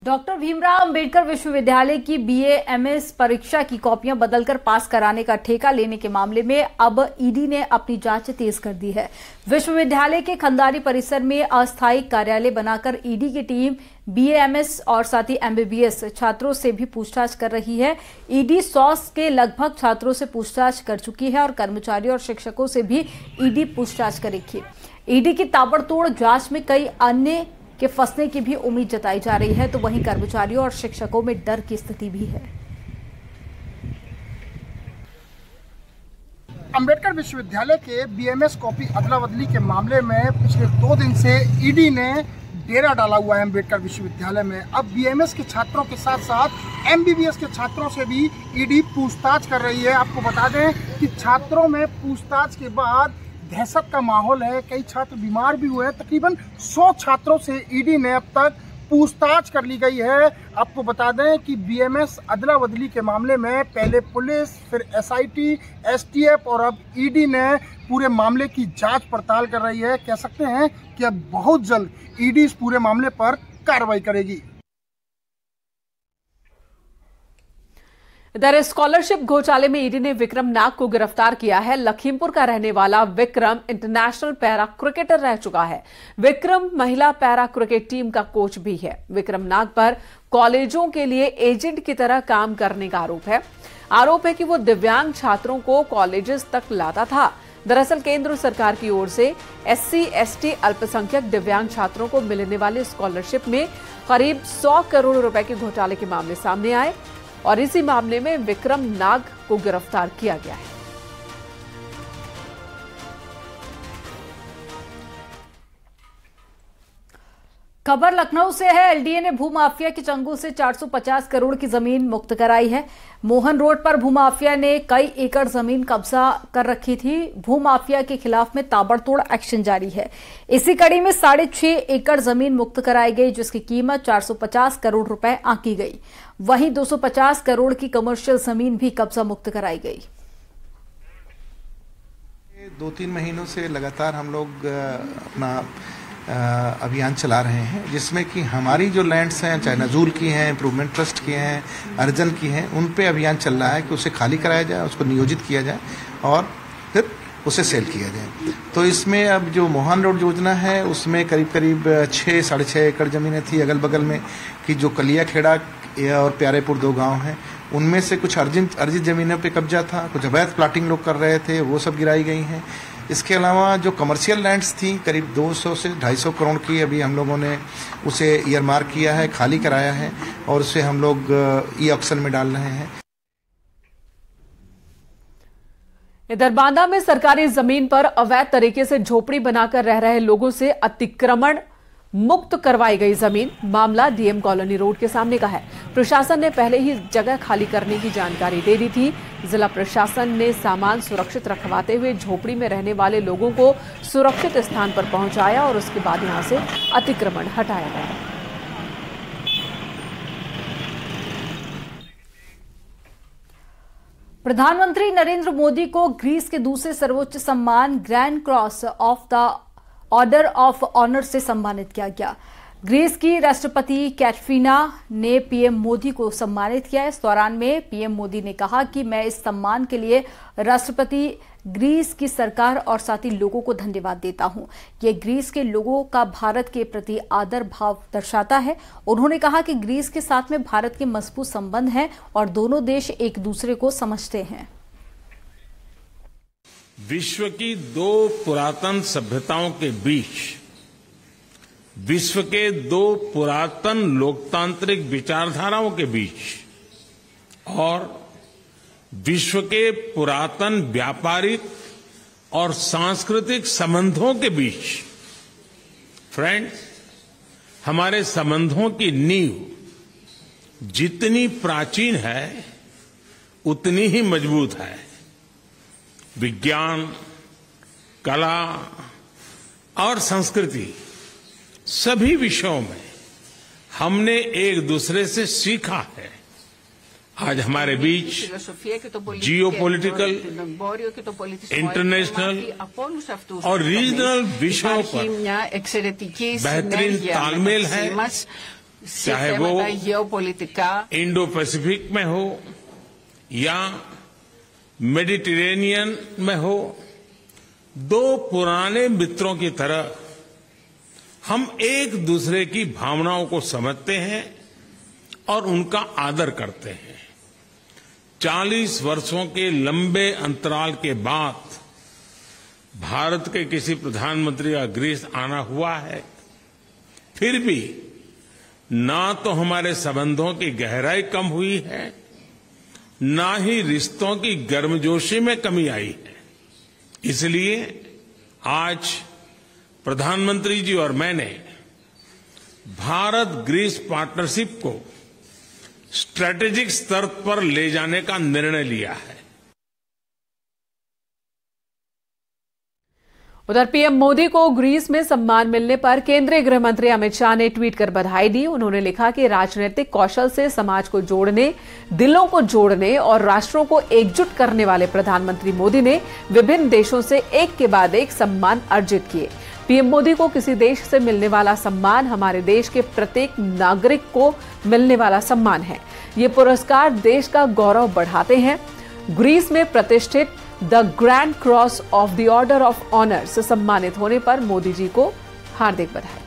Doctor Bhimrao Ambedkar विश्वविद्यालय की BA-MS परीक्षा की कॉपियां बदलकर पास कराने का ठेका लेने के मामले में अब ईडी ने अपनी जांच तेज कर दी है। विश्वविद्यालय के खंडारी परिसर में अस्थायी कार्यालय बनाकर ईडी की टीम BA-MS और साथ ही MBBS छात्रों से भी पूछताछ कर रही है। ईडी 100 के लगभग छात्रों से पूछताछ कर चुकी है और कर्मचारियों और शिक्षकों से भी ईडी पूछताछ करेगी। ईडी की ताबड़तोड़ जांच में कई अन्य के फंसने की भी उम्मीद जताई जा रही है, तो वहीं कर्मचारियों और शिक्षकों में डर की स्थिति भी है। अंबेडकर विश्वविद्यालय के BA-MS कॉपी अदला बदली के मामले में पिछले 2 दिन से ईडी ने डेरा डाला हुआ है अंबेडकर विश्वविद्यालय में। अब BA-MS के छात्रों के साथ साथ MBBS के छात्रों से भी ईडी पूछताछ कर रही है। आपको बता दें कि छात्रों में पूछताछ के बाद दहशत का माहौल है, कई छात्र बीमार भी हुए हैं। तकरीबन 100 छात्रों से ईडी ने अब तक पूछताछ कर ली गई है। आपको बता दें कि BA-MS अदला बदली के मामले में पहले पुलिस, फिर SIT, STF और अब ईडी ने पूरे मामले की जांच पड़ताल कर रही है। कह सकते हैं कि अब बहुत जल्द ईडी इस पूरे मामले पर कार्रवाई करेगी। इधर स्कॉलरशिप घोटाले में ईडी ने विक्रम नाग को गिरफ्तार किया है। लखीमपुर का रहने वाला विक्रम इंटरनेशनल पैरा क्रिकेटर रह चुका है। विक्रम महिला पैरा क्रिकेट टीम का कोच भी है। विक्रम नाग पर कॉलेजों के लिए एजेंट की तरह काम करने का आरोप है कि वो दिव्यांग छात्रों को कॉलेजेस तक लाता था। दरअसल केंद्र सरकार की ओर से SC, ST अल्पसंख्यक दिव्यांग छात्रों को मिलने वाली स्कॉलरशिप में करीब 100 करोड़ रुपए के घोटाले के मामले सामने आए और इसी मामले में विक्रम नाग को गिरफ्तार किया गया है। खबर लखनऊ से है। LDA ने भूमाफिया के चंगुल से 450 करोड़ की जमीन मुक्त कराई है। मोहन रोड पर भूमाफिया ने कई एकड़ जमीन कब्जा कर रखी थी। भूमाफिया के खिलाफ में ताबड़तोड़ एक्शन जारी है। इसी कड़ी में 6.5 एकड़ जमीन मुक्त कराई गई, जिसकी कीमत 450 करोड़ रुपए आंकी गई। वहीं 250 करोड़ की कमर्शियल जमीन भी कब्जा मुक्त कराई गई। 2-3 महीनों से लगातार हम लोग अपना अभियान चला रहे हैं, जिसमें कि हमारी जो लैंड्स हैं, चाहे नजूल की हैं, इम्प्रूवमेंट ट्रस्ट की हैं, अर्जन की हैं, उन पे अभियान चल रहा है कि उसे खाली कराया जाए, उसको नियोजित किया जाए और फिर उसे सेल किया जाए। तो इसमें अब जो मोहन रोड योजना है उसमें करीब 6-6.5 एकड़ ज़मीनें थी अगल बगल में, कि जो कलिया खेड़ा और प्यारेपुर 2 गांव हैं, उनमें से कुछ अर्जित ज़मीनों पे कब्जा था, कुछ अवैध प्लाटिंग लोग कर रहे थे, वो सब गिराई गई हैं। इसके अलावा जो कमर्शियल लैंड्स थी करीब 200 से 250 करोड़ की, अभी हम लोगों ने उसे ईयरमार्क किया है, खाली कराया है और उसे हम लोग ई-ऑक्शन में डाल रहे हैं। इधर बांदा में सरकारी जमीन पर अवैध तरीके से झोपड़ी बनाकर रह रहे लोगों से अतिक्रमण मुक्त करवाई गई जमीन। मामला DM कॉलोनी रोड के सामने का है। प्रशासन ने पहले ही जगह खाली करने की जानकारी दे दी थी। जिला प्रशासन ने सामान सुरक्षित रखवाते हुए झोपड़ी में रहने वाले लोगों को सुरक्षित स्थान पर पहुंचाया और उसके बाद यहां से अतिक्रमण हटाया गया। प्रधानमंत्री नरेंद्र मोदी को ग्रीस के दूसरे सर्वोच्च सम्मान grand cross of the order of honour से सम्मानित किया गया। ग्रीस की राष्ट्रपति कैटरीना ने PM मोदी को सम्मानित किया। इस दौरान में PM मोदी ने कहा कि मैं इस सम्मान के लिए राष्ट्रपति, ग्रीस की सरकार और साथ ही लोगों को धन्यवाद देता हूं। ये ग्रीस के लोगों का भारत के प्रति आदर भाव दर्शाता है। उन्होंने कहा कि ग्रीस के साथ में भारत के मजबूत संबंध हैं और दोनों देश एक दूसरे को समझते हैं। विश्व की 2 पुरातन सभ्यताओं के बीच, विश्व के 2 पुरातन लोकतांत्रिक विचारधाराओं के बीच और विश्व के पुरातन व्यापारिक और सांस्कृतिक संबंधों के बीच, फ्रेंड्स, हमारे संबंधों की नींव जितनी प्राचीन है उतनी ही मजबूत है। विज्ञान, कला और संस्कृति सभी विषयों में हमने एक दूसरे से सीखा है। आज हमारे बीच जियोपॉलिटिकल, इंटरनेशनल और रीजनल विषयों पर बेहतरीन तालमेल है चाहे वो इंडो पैसिफिक में हो या मेडिटेरेनियन में हो, दो पुराने मित्रों की तरह हम एक दूसरे की भावनाओं को समझते हैं और उनका आदर करते हैं। 40 वर्षों के लंबे अंतराल के बाद भारत के किसी प्रधानमंत्री का ग्रीस आना हुआ है, फिर भी ना तो हमारे संबंधों की गहराई कम हुई है, ना ही रिश्तों की गर्मजोशी में कमी आई है। इसलिए आज प्रधानमंत्री जी और मैंने भारत ग्रीस पार्टनरशिप को स्ट्रैटेजिक स्तर पर ले जाने का निर्णय लिया है। उधर पीएम मोदी को ग्रीस में सम्मान मिलने पर केंद्रीय गृह मंत्री अमित शाह ने ट्वीट कर बधाई दी। उन्होंने लिखा कि राजनीतिक कौशल से समाज को जोड़ने, दिलों को जोड़ने और राष्ट्रों को एकजुट करने वाले प्रधानमंत्री मोदी ने विभिन्न देशों से एक के बाद एक सम्मान अर्जित किए। पीएम मोदी को किसी देश से मिलने वाला सम्मान हमारे देश के प्रत्येक नागरिक को मिलने वाला सम्मान है। ये पुरस्कार देश का गौरव बढ़ाते हैं। ग्रीस में प्रतिष्ठित the grand cross of the order of honour से सम्मानित होने पर मोदी जी को हार्दिक बधाई।